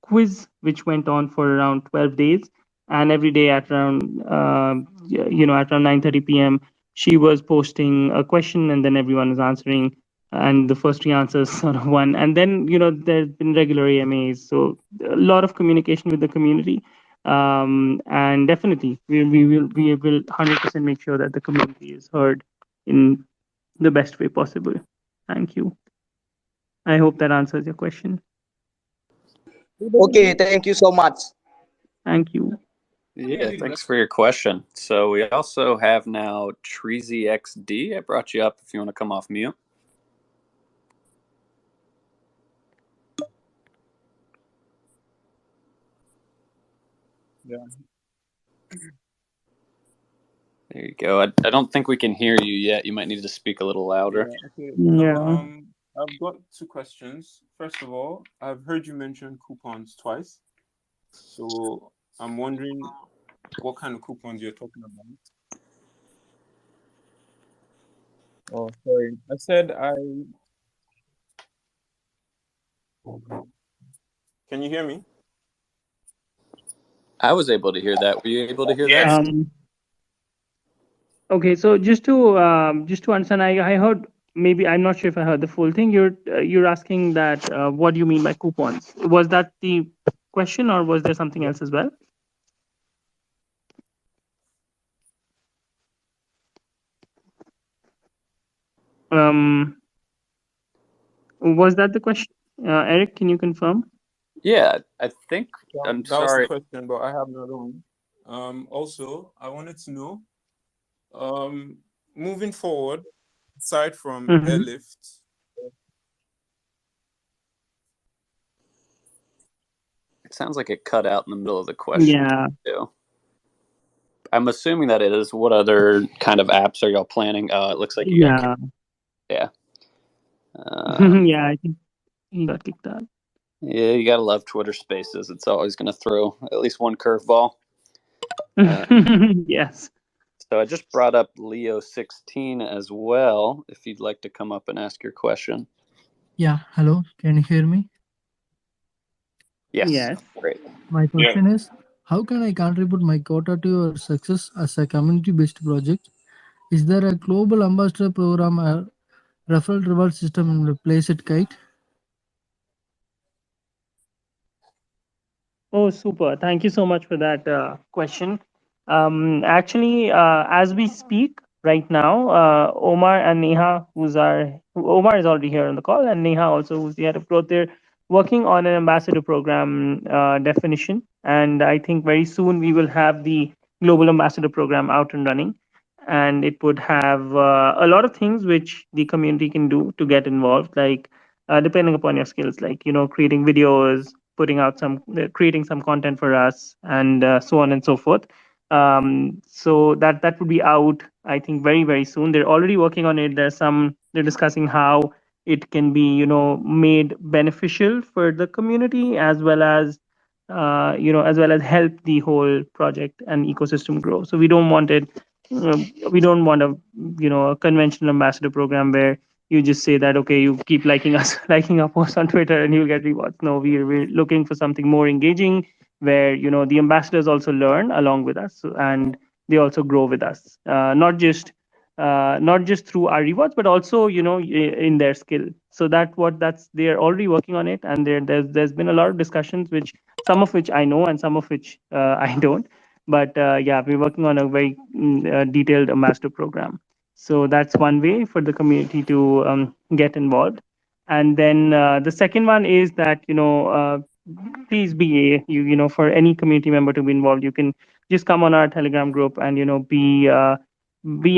quiz which went on for around 12 days, and every day at around at around 9:30 p.m. she was posting a question, and then everyone is answering, and the first three answers sort of won. And then there's been regular AMAs, so a lot of communication with the community. And definitely we will 100% make sure that the community is heard in the best way possible. Thank you. I hope that answers your question. Okay, thank you so much. Thank you. Yeah, thanks for your question. So we also have now Treezy XD. I brought you up if you want to come off mute. Yeah. There you go. I don't think we can hear you yet. You might need to speak a little louder. Okay. Yeah. I've got two questions. First of all, I've heard you mention coupons twice. So I'm wondering what kind of coupons you're talking about. Oh, sorry. I said Can you hear me? I was able to hear that. Were you able to hear that? Okay, so just to understand, I heard maybe I'm not sure if I heard the full thing. You're asking that what do you mean by coupons? Was that the question, or was there something else as well? Um, was that the question, Eric? Can you confirm? Yeah, I think. That, I'm that was the sorry. question, but I have another one. Also, I wanted to know, um, moving forward, aside from Mm-hmm. AirLyft, It sounds like it cut out in the middle of the question Yeah. too. I'm assuming that it is. What other kind of apps are y'all planning? It looks like you got kicked. Yeah. Yeah. Yeah, I think he got kicked out. Yeah, you gotta love Twitter Spaces. It's always gonna throw at least one curveball. Yes. So I just brought up Leo16 as well. If you'd like to come up and ask your question. Yeah, hello, can you hear me? Yes. Yes. Great. My Yeah. question is, how can I contribute my quota to your success as a community-based project? Is there a global ambassador program or referral reward system in place at Kite? Oh, super. Thank you so much for that question. Actually, as we speak right now, Omar and Neha, Omar is already here on the call, and Neha also, who's the head of growth, they're working on an ambassador program definition. And I think very soon we will have the global ambassador program out and running. And it would have a lot of things which the community can do to get involved, like depending upon your skills, like, creating videos, putting out creating some content for us, and so on and so forth. So that would be out, I think, very very soon. They're already working on it. They're discussing how it can be, made beneficial for the community, as well as help the whole project and ecosystem grow. So we don't want a conventional ambassador program where you just say that, okay, you keep liking us, liking our posts on Twitter, and you'll get rewards. No, we're looking for something more engaging, where the ambassadors also learn along with us, and they also grow with us, not just through our rewards, but also in their skill. So that's they're already working on it, and there's been a lot of discussions, which some of which I know and some of which I don't. But yeah, we're working on a very detailed ambassador program. So that's one way for the community to get involved. And then the second one is that, please for any community member to be involved, you can just come on our Telegram group and be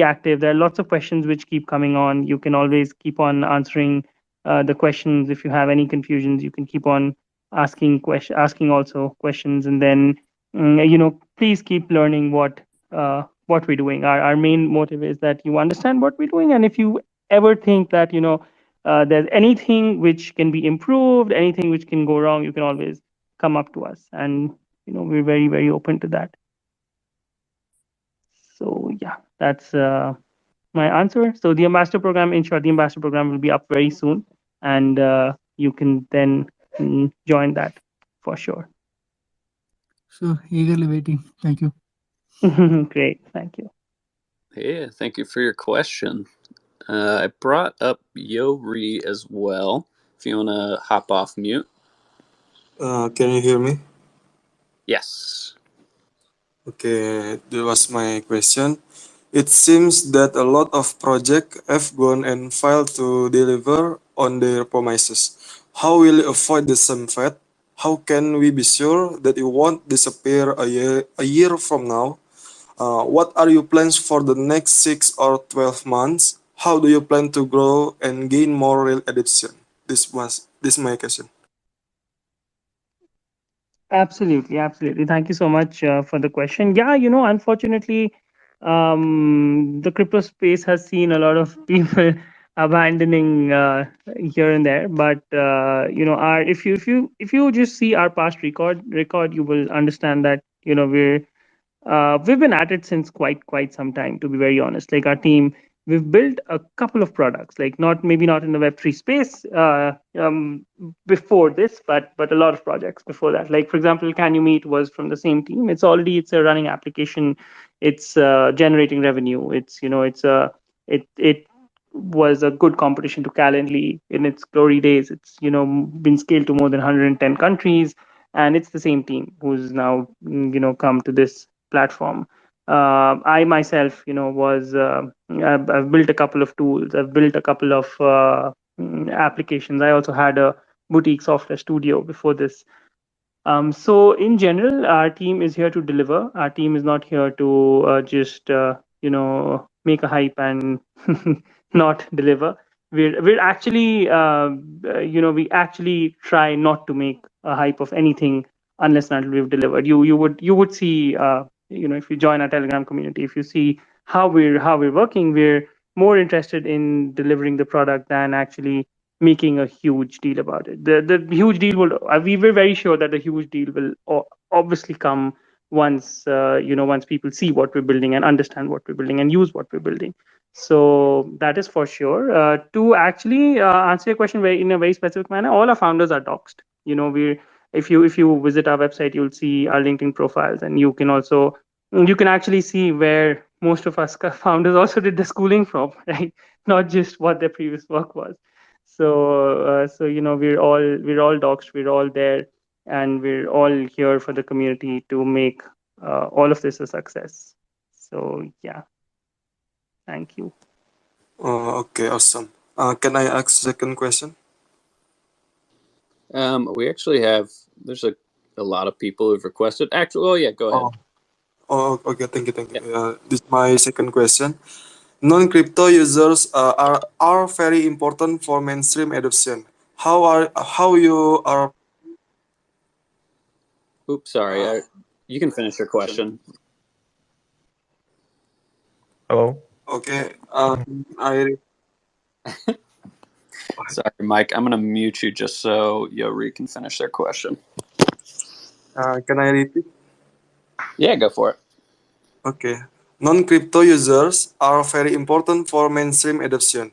active. There are lots of questions which keep coming on. You can always keep on answering the questions. If you have any confusions, you can keep on asking also questions. And then please keep learning what we're doing. Our main motive is that you understand what we're doing, and if you ever think that there's anything which can be improved, anything which can go wrong, you can always come up to us, and we're very very open to that. So yeah, that's my answer. So the ambassador program, in short, the ambassador program will be up very soon, and you can then join that for sure. So, eagerly waiting. Thank you. Great, thank you. Yeah, thank you for your question. I brought up Yori as well. If you want to hop off mute. Can you hear me? Yes. Okay, that was my question. It seems that a lot of projects have gone and failed to deliver on their promises. How will you avoid the same fate? How can we be sure that it won't disappear a year from now? What are your plans for the next 6 or 12 months? How do you plan to grow and gain more real adoption? This my question. Absolutely, absolutely. Thank you so much for the question. Yeah, unfortunately, the crypto space has seen a lot of people abandoning here and there. But our if you just see our past record, you will understand that we've been at it since quite some time, to be very honest. Like, our team, we've built a couple of products, like, not maybe not in the Web3 space before this, but a lot of projects before that. Like, for example, Can You Meet was from the same team. It's a running application. It's generating revenue. It's you know it's a it was a good competition to Calendly in its glory days. It's been scaled to more than 110 countries, and it's the same team who's now come to this platform. I myself, was I've built a couple of tools. I've built a couple of applications. I also had a boutique software studio before this. So in general, our team is here to deliver. Our team is not here to just make a hype and not deliver. We're actually we actually try not to make a hype of anything unless and until we've delivered. You would see if you join our Telegram community, if you see how we're working, we're more interested in delivering the product than actually making a huge deal about it. The huge deal will we were very sure that the huge deal will obviously come once once people see what we're building and understand what we're building and use what we're building. So that is for sure. To actually answer your question in a very specific manner, all our founders are doxed. We if you visit our website, you'll see our LinkedIn profiles, and you can actually see where most of us founders also did the schooling from, right? Not just what their previous work was. So we're all doxed, we're all there, and we're all here for the community to make all of this a success. So yeah, thank you. Okay, awesome. Can I ask second question? We actually have, there's a lot of people who've requested. Actually, oh yeah, go ahead. Okay, thank you. This is my second question. Non-crypto users are very important for mainstream adoption. How you are? Oops, sorry. You can finish your question. Hello. Okay. Sorry, Mike. I'm gonna mute you just so Yori can finish their question. Can I repeat? Yeah, go for it. Okay. Non-crypto users are very important for mainstream adoption.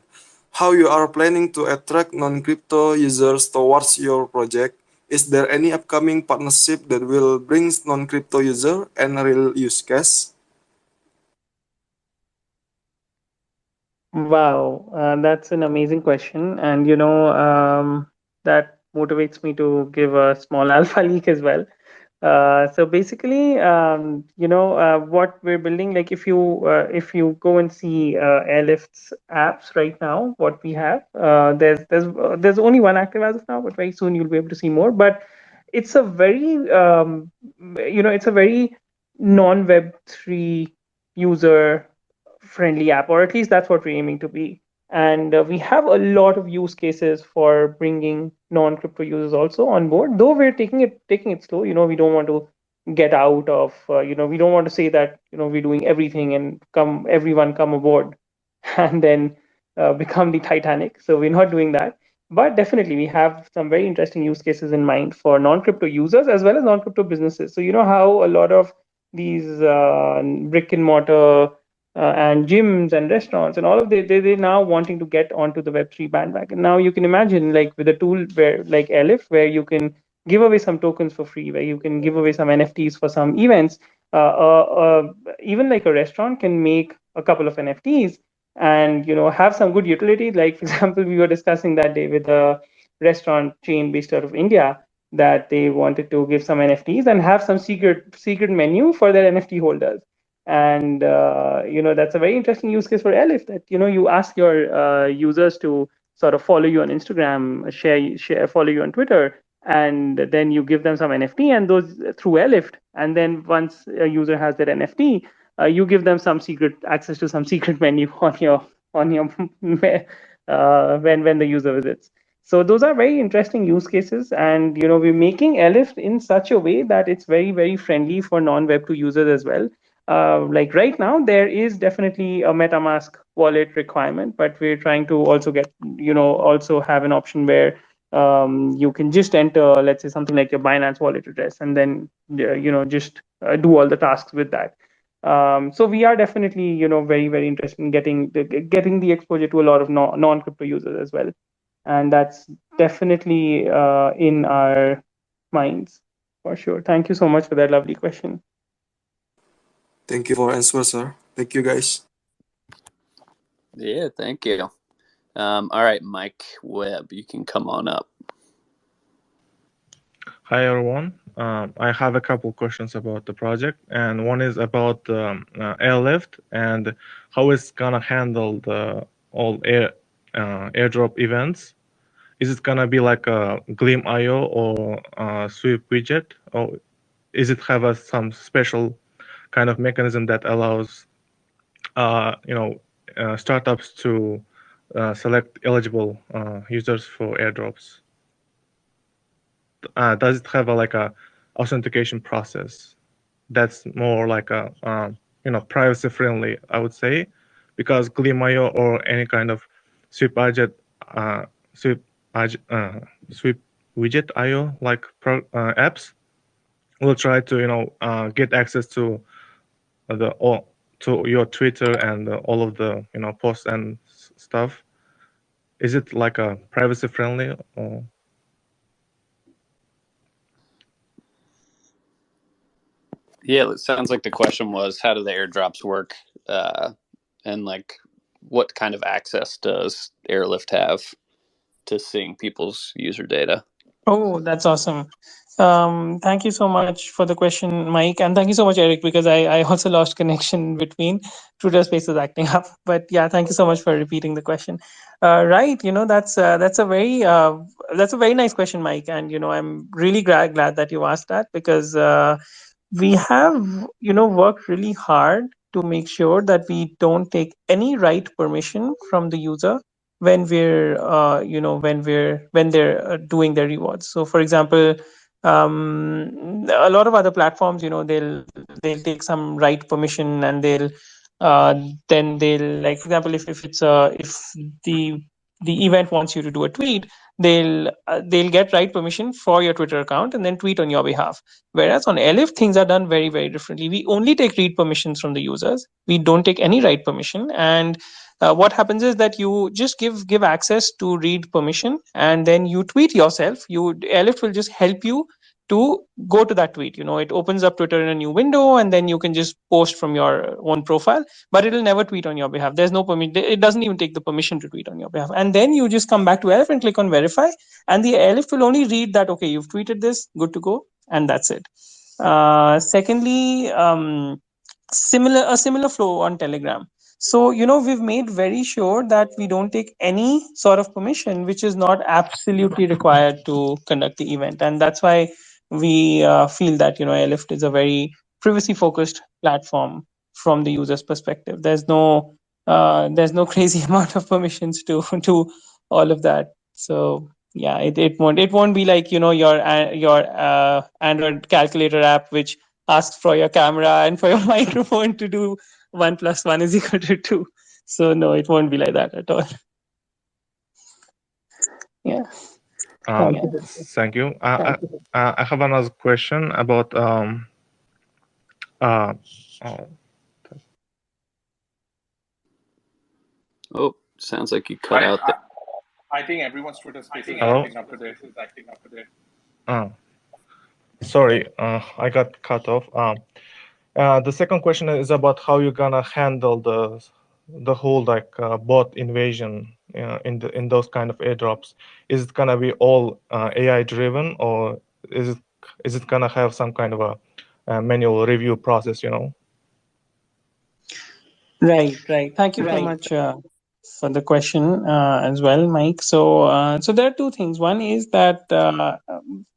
How you are planning to attract non-crypto users towards your project? Is there any upcoming partnership that will bring non-crypto user and real use case? Wow, that's an amazing question, and that motivates me to give a small alpha leak as well. So basically, what we're building, like if you go and see Airlift's apps right now, what we have, there's only one active as of now, but very soon you'll be able to see more. But it's a very it's a very non-Web3 user friendly app, or at least that's what we're aiming to be. And we have a lot of use cases for bringing non-crypto users also on board, though we're taking it slow. We don't want to get out of we don't want to say that we're doing everything and everyone come aboard and then become the Titanic. So we're not doing that, but definitely we have some very interesting use cases in mind for non-crypto users as well as non-crypto businesses. So how a lot of these brick and mortar and gyms and restaurants and all of they now wanting to get onto the Web3 bandwagon. Now you can imagine, like, with a tool where like Airlift, where you can give away some tokens for free, where you can give away some NFTs for some events. Even like a restaurant can make a couple of NFTs and have some good utility. Like, for example, we were discussing that day with a restaurant chain based out of India that they wanted to give some NFTs and have some secret menu for their NFT holders. And that's a very interesting use case for Airlift, that you ask your users to sort of follow you on Instagram, share follow you on Twitter, and then you give them some NFT and those through Airlift. And then once a user has that NFT, you give them some secret access to some secret menu on your when the user visits. So those are very interesting use cases, and we're making Airlift in such a way that it's very, very friendly for non-Web2 users as well. Like right now, there is definitely a MetaMask wallet requirement, but we're trying to also also have an option where you can just enter, let's say, something like your Binance wallet address, and then just do all the tasks with that. So we are definitely very, very interested in getting the exposure to a lot of non-crypto users as well, and that's definitely in our minds for sure. Thank you so much for that lovely question. Thank you for answer, sir. Thank you, guys. Yeah, thank you. All right, Mike Webb, you can come on up. Hi everyone. I have a couple questions about the project, and one is about AirLyft and how it's gonna handle the all airdrop events. Is it gonna be like a Gleam IO or Sweep widget, or is it have some special kind of mechanism that allows startups to select eligible users for airdrops? Does it have a authentication process that's more like a privacy friendly, I would say, because Gleam.io or any kind of sweep widget sweep sweep widget IO apps will try to get access to to your Twitter and all of the posts and stuff. Is it like a privacy friendly or? Yeah, it sounds like the question was, how do the airdrops work, and like what kind of access does AirLyft have to seeing people's user data? Oh, that's awesome. Thank you so much for the question, Mike, and thank you so much, Eric, because I also lost connection between Twitter Spaces acting up. But yeah, thank you so much for repeating the question. Right, that's a very nice question, Mike, and I'm really glad that you asked that, because we have worked really hard to make sure that we don't take any write permission from the user when they're doing their rewards. So for example, a lot of other platforms, they'll take some write permission, and then they'll, like, for example, if the event wants you to do a tweet, they'll get write permission for your Twitter account and then tweet on your behalf. Whereas on AirLyft, things are done very, very differently. We only take read permissions from the users. We don't take any write permission. And what happens is that you just give access to read permission, and then you tweet yourself. AirLyft will just help you to go to that tweet. It opens up Twitter in a new window, and then you can just post from your own profile, but it'll never tweet on your behalf. There's no permission. It doesn't even take the permission to tweet on your behalf. And then you just come back to AirLyft and click on verify, and the AirLyft will only read that, okay, you've tweeted this, good to go, and that's it. Secondly, a similar flow on Telegram. So we've made very sure that we don't take any sort of permission which is not absolutely required to conduct the event, and that's why we feel that AirLyft is a very privacy focused platform from the user's perspective. There's no crazy amount of permissions to all of that. So yeah, it won't be like your Android calculator app, which asks for your camera and for your microphone to do 1 + 1 = 2. So no, it won't be like that at all. Yeah. Thank you. I have another question about Oh, sounds like you cut out there. I think everyone's Twitter space is acting up today. Sorry, I got cut off. The second question is about how you're gonna handle the whole bot invasion in those kind of airdrops. Is it gonna be all AI driven, or is it gonna have some kind of a manual review process? Right. Thank you so much for the question as well, Mike. So there are two things. One is that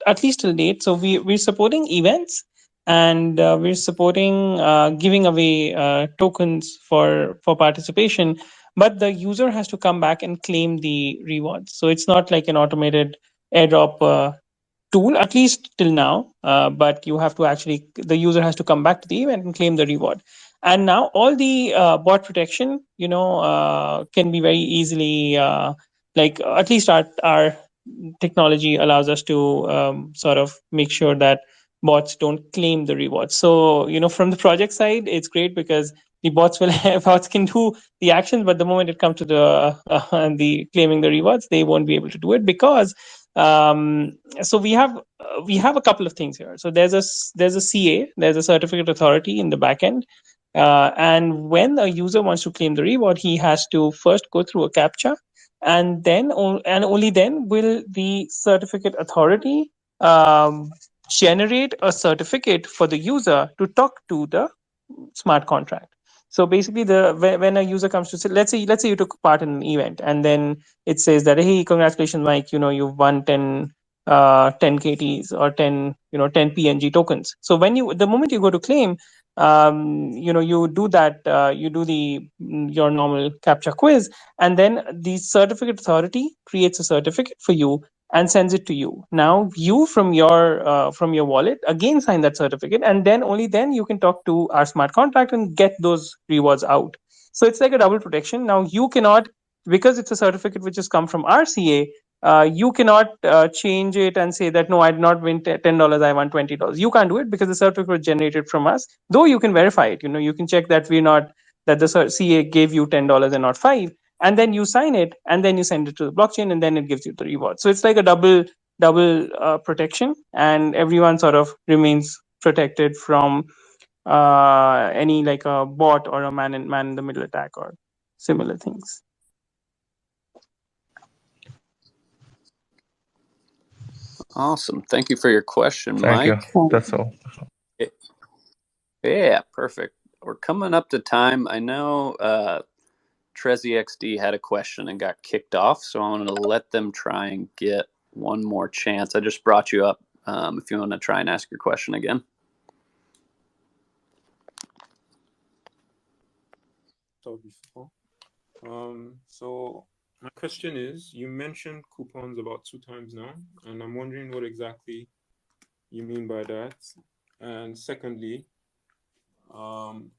at least till date, so we're supporting events, and we're supporting giving away tokens for participation, but the user has to come back and claim the rewards. So it's not like an automated airdrop tool, at least till now, but the user has to come back to the event and claim the reward. And now all the bot protection can be very easily at least our technology allows us to sort of make sure that bots don't claim the rewards. So from the project side, it's great because the bots can do the actions, but the moment it comes to the claiming the rewards, they won't be able to do it, because so we have a couple of things here. So there's a CA, there's a certificate authority in the backend, and when a user wants to claim the reward, he has to first go through a CAPTCHA, and then and only then will the certificate authority generate a certificate for the user to talk to the smart contract. So basically, when a user comes to say, let's say you took part in an event, and then it says that, hey, congratulations, Mike, you've won 10 KTs or 10 PNG tokens. So the moment you go to claim, you do that, you do your normal captcha quiz, and then the certificate authority creates a certificate for you and sends it to you. Now you from your wallet again sign that certificate, and then only then you can talk to our smart contract and get those rewards out. So it's like a double protection. Now you cannot, because it's a certificate which has come from RCA, you cannot change it and say that no, I did not win $10, I won $20. You can't do it because the certificate was generated from us. Though you can verify it. You can check that the CA gave you $10 and not 5, and then you sign it, and then you send it to the blockchain, and then it gives you the reward. So it's like a double protection, and everyone sort of remains protected from any like a bot or a man in the middle attack or similar things. Awesome. Thank you for your question, Thank Mike. you. That's all. Yeah, perfect. We're coming up to time. I know Trezi XD had a question and got kicked off, so I want to let them try and get one more chance. I just brought you up if you want to try and ask your question again. So my question is, you mentioned coupons about 2 times now, and I'm wondering what exactly you mean by that. And secondly, I'm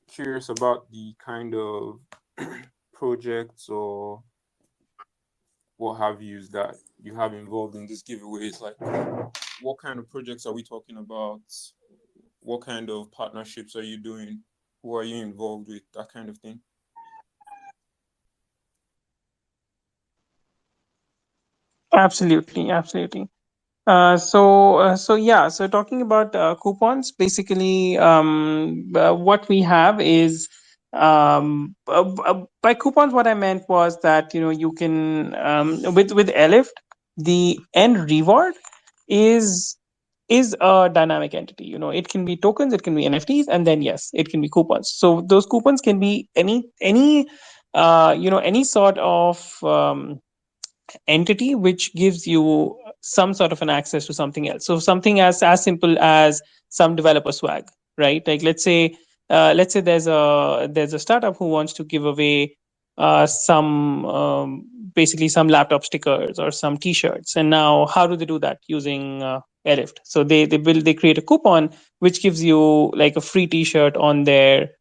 curious about the kind of projects or what have you that you have involved in these giveaways. Like, what kind of projects are we talking about? What kind of partnerships are you doing? Who are you involved with? That kind of thing. Absolutely. So talking about coupons, basically, what we have is by coupons, what I meant was that you can with AirLyft, the end reward is a dynamic entity. It can be tokens, it can be NFTs, and then yes, it can be coupons. So those coupons can be any sort of entity which gives you some sort of an access to something else. So something as simple as some developer swag, right? Like let's say there's a startup who wants to give away some basically some laptop stickers or some T-shirts, and now how do they do that? Using AirLyft. So they create a coupon which gives you like a free T-shirt on their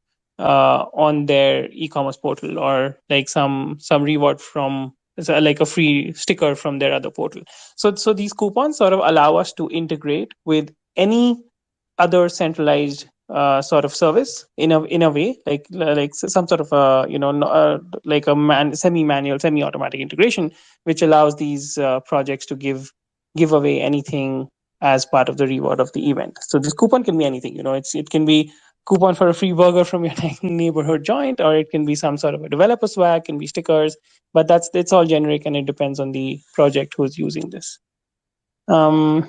e-commerce portal, or like some reward from like a free sticker from their other portal. So these coupons sort of allow us to integrate with any other centralized sort of service in a way, like some sort of like a semi-manual, semi-automatic integration, which allows these projects to give away anything as part of the reward of the event. So this coupon can be anything. It can be coupon for a free burger from your neighborhood joint, or it can be some sort of a developer swag, can be stickers, but it's all generic, and it depends on the project who's using this. And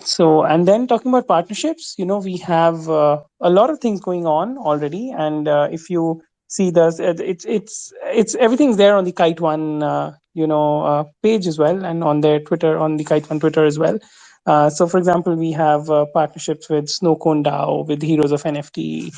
then talking about partnerships, we have a lot of things going on already, and if you see this, it's everything's there on the Kyte One page as well, and on their Twitter, on the Kyte One Twitter as well. So for example, we have partnerships with Snowcone DAO, with Heroes of NFT,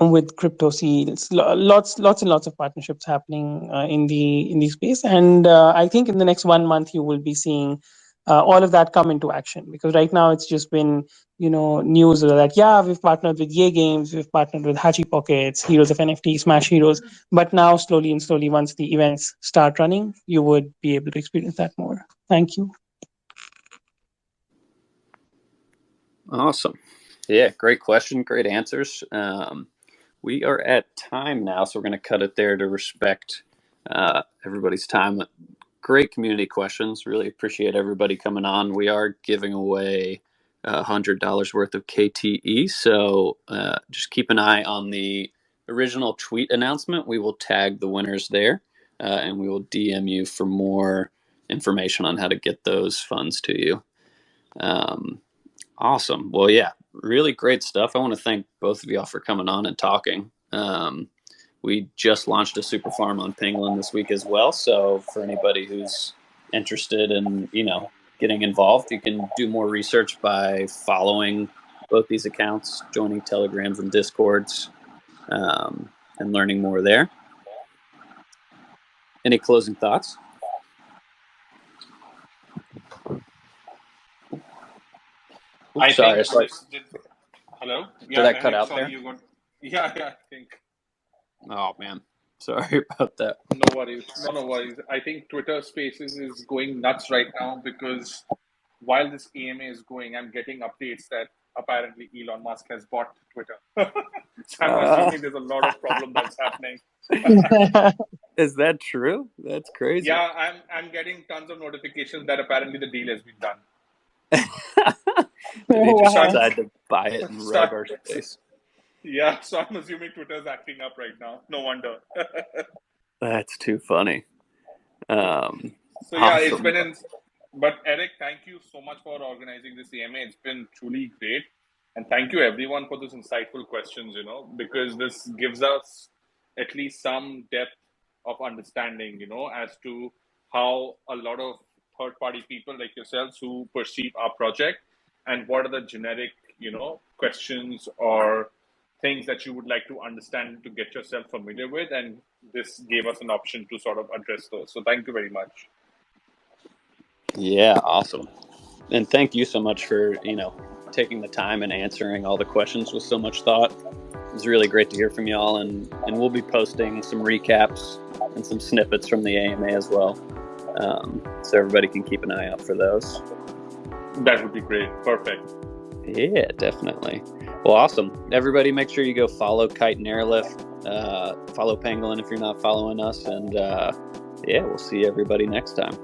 with crypto seals, lots and lots of partnerships happening in the space, and I think in the next 1 month you will be seeing all of that come into action, because right now it's just been news that we've partnered with Yay Games, we've partnered with Hachi Pockets, Heroes of NFT, Smash Heroes, but now slowly once the events start running, you would be able to experience that more. Thank you. Awesome. Yeah, great question, great answers. We are at time now, so we're going to cut it there to respect everybody's time. Great community questions. Really appreciate everybody coming on. We are giving away $100 worth of KTE, so just keep an eye on the original tweet announcement. We will tag the winners there. and we will DM you for more information on how to get those funds to you. Awesome. Well, yeah, really great stuff. I want to thank both of y'all for coming on and talking. We just launched a super farm on Pangolin this week as well. So for anybody who's interested in, getting involved, you can do more research by following both these accounts, joining Telegrams and Discords, and learning more there. Any closing thoughts? I sorry, think hello? Did I cut out there? Yeah, I think. Oh, man. Sorry about that. No worries. No worries. I think Twitter Spaces is going nuts right now because while this AMA is going, I'm getting updates that apparently Elon Musk has bought Twitter. So I'm assuming there's a lot of problem that's happening. Is that true? That's crazy. Yeah, I'm getting tons of notifications that apparently the deal has been done. Did they just decide to buy it and rug our space? Yeah, so I'm assuming Twitter's acting up right now. No wonder. That's too funny. So yeah, awesome. It's been but Eric, thank you so much for organizing this AMA. It's been truly great. And thank you everyone for those insightful questions, because this gives us at least some depth of understanding, as to how a lot of third-party people like yourselves who perceive our project and what are the generic, questions or things that you would like to understand to get yourself familiar with. And this gave us an option to sort of address those. So thank you very much. Yeah, awesome. And thank you so much for, taking the time and answering all the questions with so much thought. It was really great to hear from y'all, and we'll be posting some recaps and some snippets from the AMA as well. So everybody can keep an eye out for those. That would be great. Perfect. Yeah, definitely. Well, awesome. Everybody make sure you go follow Kyte and AirLyft. Follow Pangolin if you're not following us. And we'll see everybody next time.